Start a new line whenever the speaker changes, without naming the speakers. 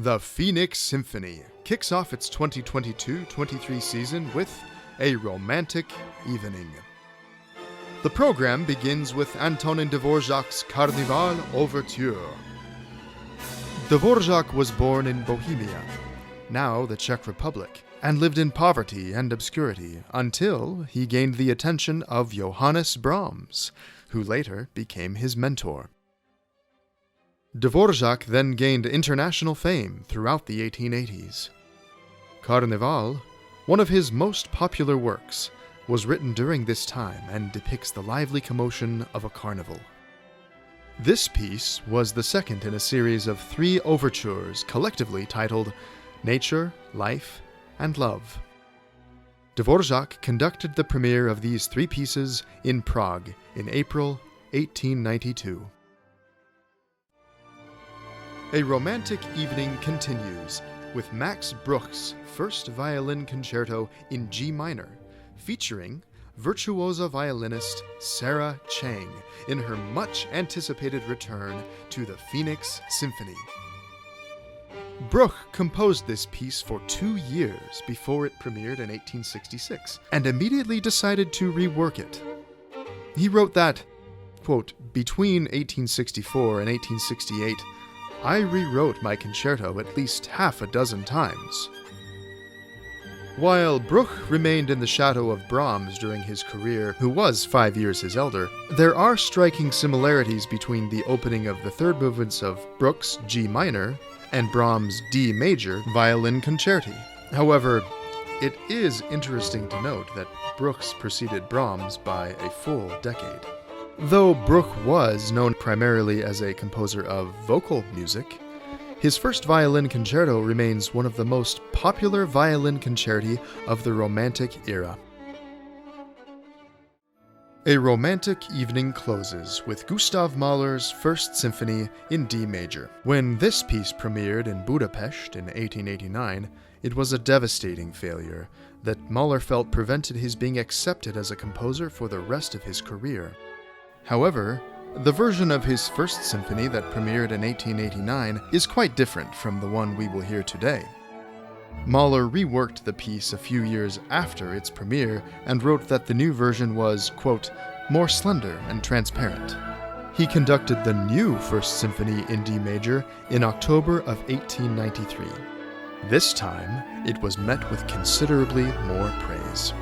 The Phoenix Symphony kicks off its 2022-23 season with a romantic evening. The program begins with Antonin Dvořák's Carnival Overture. Dvořák was born in Bohemia, now the Czech Republic, and lived in poverty and obscurity until he gained the attention of Johannes Brahms, who later became his mentor. Dvořák then gained international fame throughout the 1880s. Carnival, one of his most popular works, was written during this time and depicts the lively commotion of a carnival. This piece was the second in a series of 3 overtures collectively titled Nature, Life, and Love. Dvořák conducted the premiere of these 3 pieces in Prague in April 1892. A romantic evening continues with Max Bruch's first violin concerto in G minor, featuring virtuosa violinist Sarah Chang in her much-anticipated return to the Phoenix Symphony. Brooke composed this piece for 2 years before it premiered in 1866, and immediately decided to rework it. He wrote that, quote, "Between 1864 and 1868, I rewrote my concerto at least half a dozen times." While Brooke remained in the shadow of Brahms during his career, who was 5 years his elder, there are striking similarities between the opening of the third movements of Brooke's G minor and Brahms' D major violin concerti. However, it is interesting to note that Brooks preceded Brahms by a full decade. Though Brooke was known primarily as a composer of vocal music, his first violin concerto remains one of the most popular violin concerti of the Romantic era. A romantic evening closes with Gustav Mahler's First Symphony in D major. When this piece premiered in Budapest in 1889, it was a devastating failure that Mahler felt prevented his being accepted as a composer for the rest of his career. However, the version of his First Symphony that premiered in 1889 is quite different from the one we will hear today. Mahler reworked the piece a few years after its premiere and wrote that the new version was, quote, "more slender and transparent." He conducted the new First Symphony in D major in October of 1893. This time, it was met with considerably more praise.